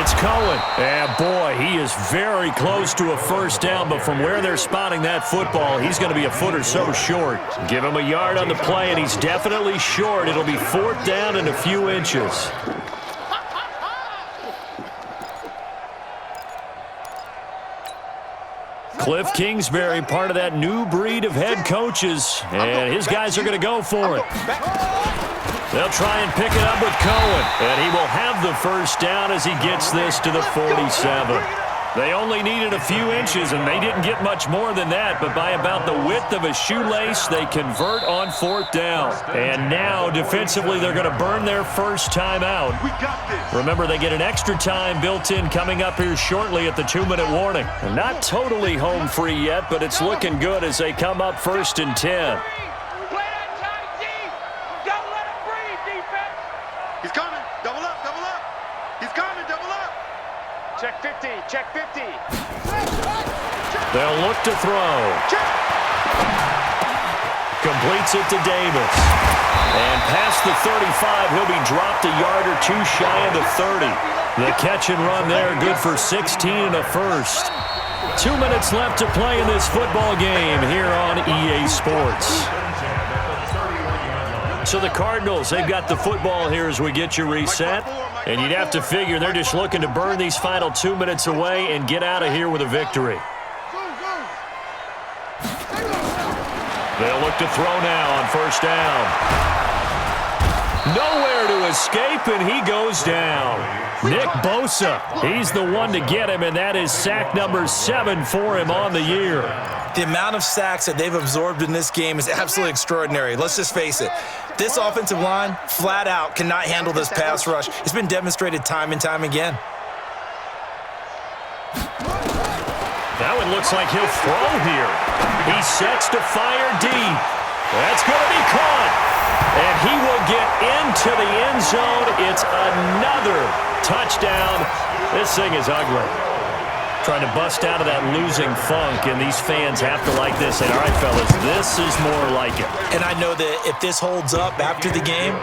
it's Cohen. And, boy, he is very close to a first down, but from where they're spotting that football, he's going to be a foot or so short. Give him a yard on the play, and he's definitely short. It'll be 4th down and a few inches. Cliff Kingsbury, part of that new breed of head coaches, and his guys are going to go for it. They'll try and pick it up with Cohen, and he will have the first down as he gets this to the 47. They only needed a few inches, and they didn't get much more than that, but by about the width of a shoelace, they convert on 4th down. And now, defensively, they're going to burn their first time out. Remember, they get an extra time built in coming up here shortly at the 2-minute warning. And not totally home free yet, but it's looking good as they come up 1st and 10. He's coming. Double up, double up. He's coming, double up. Check 50, check 50. They'll look to throw. Completes it to Davis. And past the 35, he'll be dropped a yard or two shy of the 30. The catch and run there, good for 16 and a first. 2 minutes left to play in this football game here on EA Sports. So the Cardinals, they've got the football here as we get you reset. And you'd have to figure they're just looking to burn these final 2 minutes away and get out of here with a victory. They'll look to throw now on first down. Nowhere to escape, and he goes down. Nick Bosa, he's the one to get him, and that is sack number 7 for him on the year. The amount of sacks that they've absorbed in this game is absolutely extraordinary. Let's just face it. This offensive line, flat out, cannot handle this pass rush. It's been demonstrated time and time again. That one looks like he'll throw here. He sets to fire deep. That's going to be caught. And he will get into into the end zone. It's another touchdown. This thing is ugly. Trying to bust out of that losing funk, and these fans have to like this. And, all right, fellas, this is more like it. And I know that if this holds up after the game,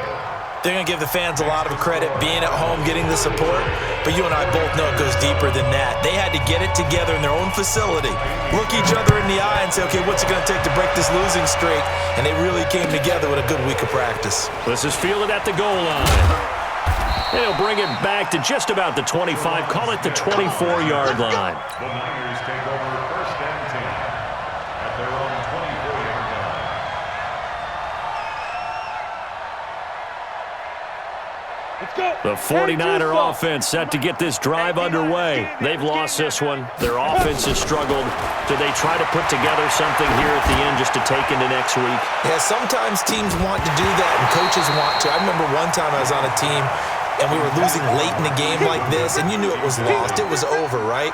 they're going to give the fans a lot of credit being at home, getting the support. But you and I both know it goes deeper than that. They had to get it together in their own facility, look each other in the eye and say, okay, what's it going to take to break this losing streak? And they really came together with a good week of practice. This is fielded at the goal line. And he'll bring it back to just about the 25, call it the 24-yard line. The Niners take over first and 10 at their own 24-yard line. Let's go. The 49er offense set to get this drive underway. They've lost this one. Their offense has struggled. Do they try to put together something here at the end just to take into next week? Yeah, sometimes teams want to do that and coaches want to. I remember one time I was on a team and we were losing late in the game like this, and you knew it was lost. It was over, right?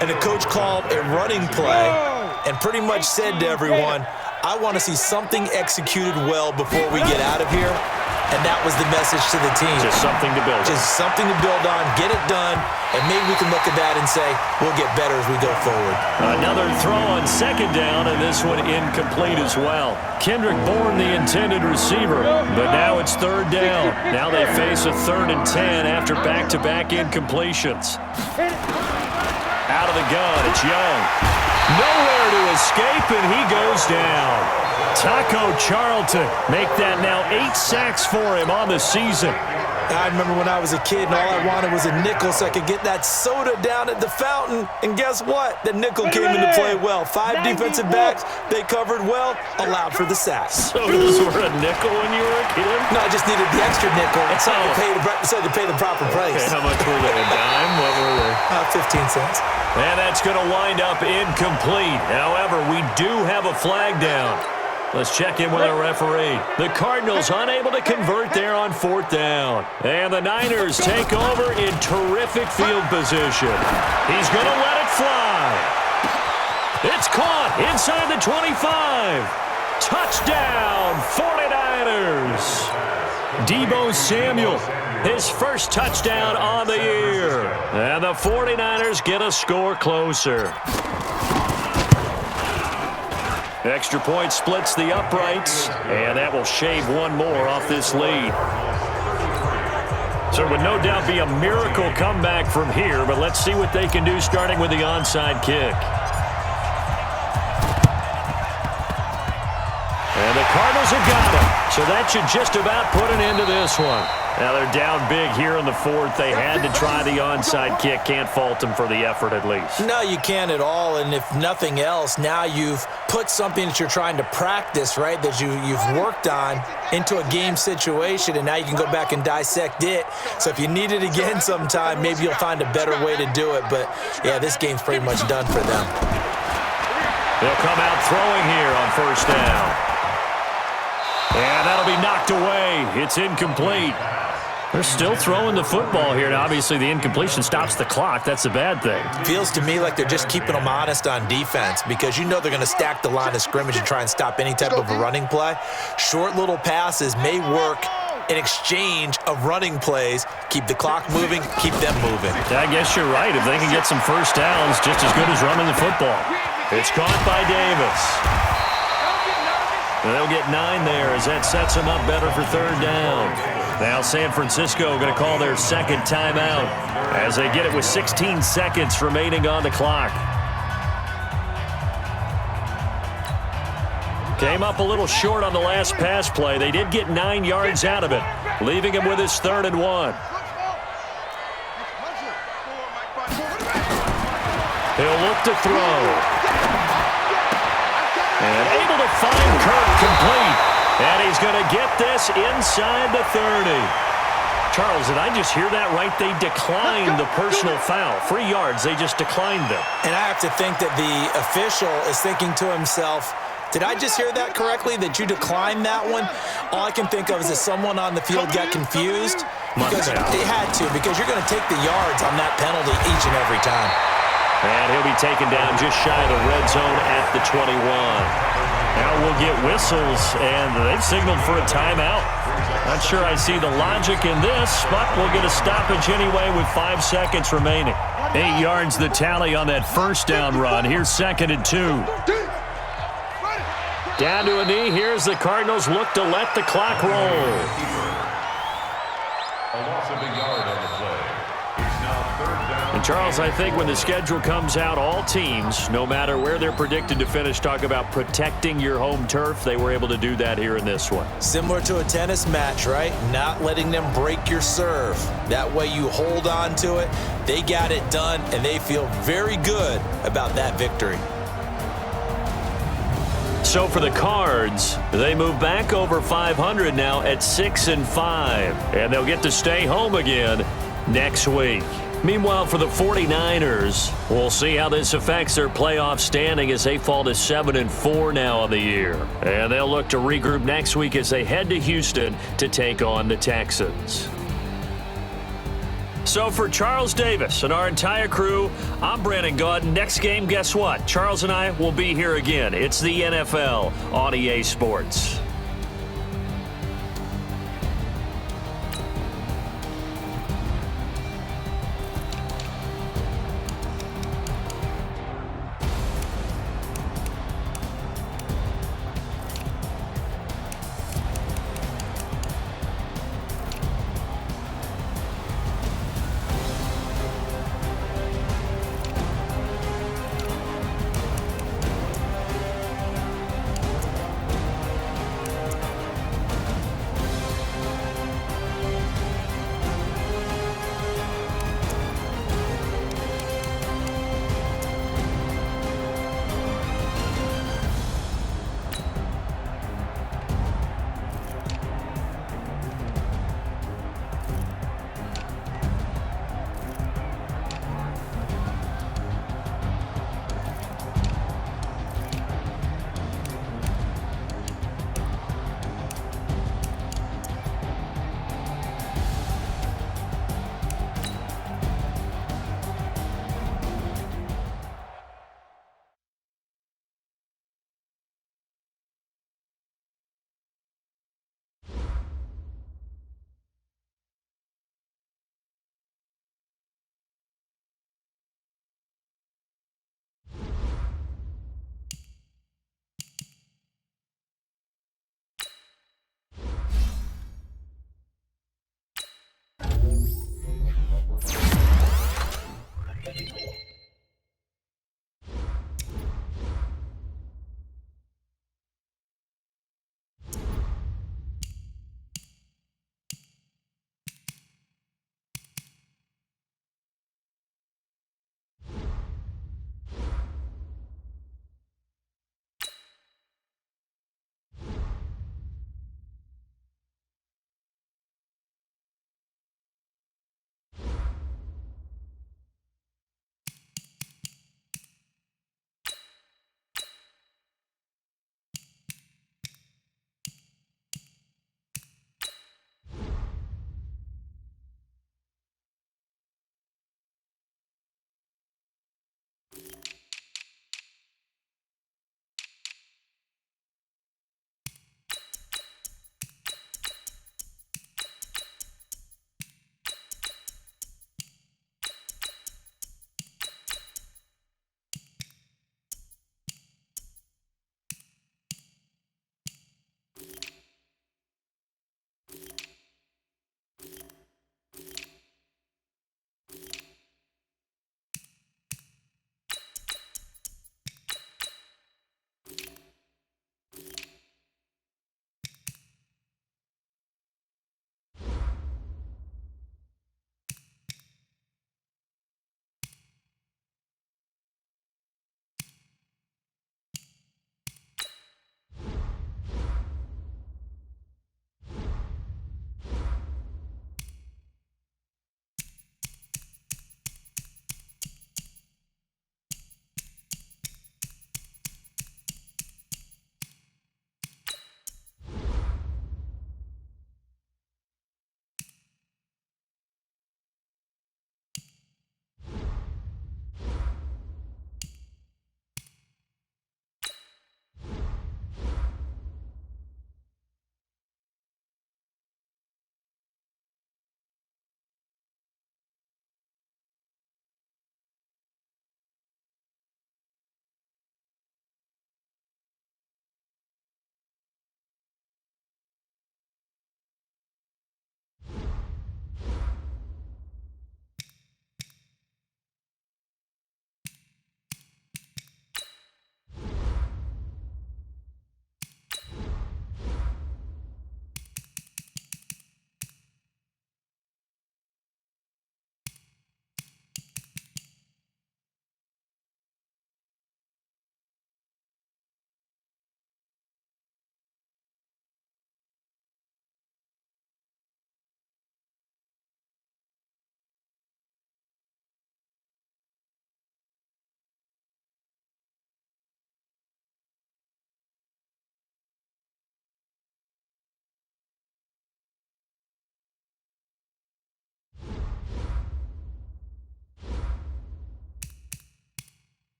And the coach called a running play and pretty much said to everyone, I want to see something executed well before we get out of here. And that was the message to the team. Just something to build on. Just something to build on, get it done, and maybe we can look at that and say, we'll get better as we go forward. Another throw on second down, and this one incomplete as well. Kendrick Bourne, the intended receiver, but now it's third down. Now they face a 3rd and 10 after back-to-back incompletions. Out of the gun, it's Young. Nowhere to escape, and he goes down. Taco Charlton make that now 8 sacks for him on the season. I remember when I was a kid and all I wanted was a nickel so I could get that soda down at the fountain. And guess what? The nickel came into play well. 5 defensive backs, they covered well, allowed for the sacks. Sodas were a nickel when you were a kid? No, I just needed the extra nickel so I could pay the proper price. Okay, how much were they? A dime? What were they? 15 cents. And that's going to wind up incomplete. However, we do have a flag down. Let's check in with our referee. The Cardinals unable to convert there on 4th down. And the Niners take over in terrific field position. He's going to let it fly. It's caught inside the 25. Touchdown, 49ers. Deebo Samuel, his first touchdown on the year. And the 49ers get a score closer. Extra point splits the uprights, and that will shave one more off this lead. So it would no doubt be a miracle comeback from here, but let's see what they can do starting with the onside kick. And the Cardinals have got him, so that should just about put an end to this one. Now they're down big here in the 4th. They had to try the onside kick. Can't fault them for the effort at least. No, you can't at all. And if nothing else, now you've put something that you're trying to practice, right, that you've worked on into a game situation, and now you can go back and dissect it. So if you need it again sometime, maybe you'll find a better way to do it. But, yeah, this game's pretty much done for them. They'll come out throwing here on 1st down. And that'll be knocked away. It's incomplete. They're still throwing the football here. Now, obviously, the incompletion stops the clock. That's a bad thing. Feels to me like they're just keeping them honest on defense because you know they're going to stack the line of scrimmage and try and stop any type of a running play. Short little passes may work in exchange of running plays. Keep the clock moving, keep them moving. I guess you're right. If they can get some first downs, just as good as running the football. It's caught by Davis. They'll get 9 there as that sets them up better for 3rd down. Now San Francisco going to call their 2nd timeout as they get it with 16 seconds remaining on the clock. Came up a little short on the last pass play. They did get 9 yards out of it, leaving him with his 3rd and 1. He'll look to throw. And able to find Kirk complete. And he's going to get this inside the 30. Charles, did I just hear that right? They declined the personal foul. 3 yards, they just declined them. And I have to think that the official is thinking to himself, did I just hear that correctly, that you declined that one? All I can think of is that someone on the field got confused. Because they had to, because you're going to take the yards on that penalty each and every time. And he'll be taken down just shy of the red zone at the 21. Now we'll get whistles, and they've signaled for a timeout. Not sure I see the logic in this, but we'll get a stoppage anyway with 5 seconds remaining. 8 yards the tally on that first down run. Here's 2nd and 2. Down to a knee. Here's the Cardinals look to let the clock roll. A loss of a yard on the play. It's now 3rd down. And Charles, I think when the schedule comes out, all teams, no matter where they're predicted to finish, talk about protecting your home turf. They were able to do that here in this one. Similar to a tennis match, right? Not letting them break your serve. That way you hold on to it. They got it done, and they feel very good about that victory. So for the Cards, they move back over 500 now at 6-5, and they'll get to stay home again next week. Meanwhile, for the 49ers, we'll see how this affects their playoff standing as they fall to 7-4 now on the year. And they'll look to regroup next week as they head to Houston to take on the Texans. So for Charles Davis and our entire crew, I'm Brandon Gaudin. Next game, guess what? Charles and I will be here again. It's the NFL on EA Sports.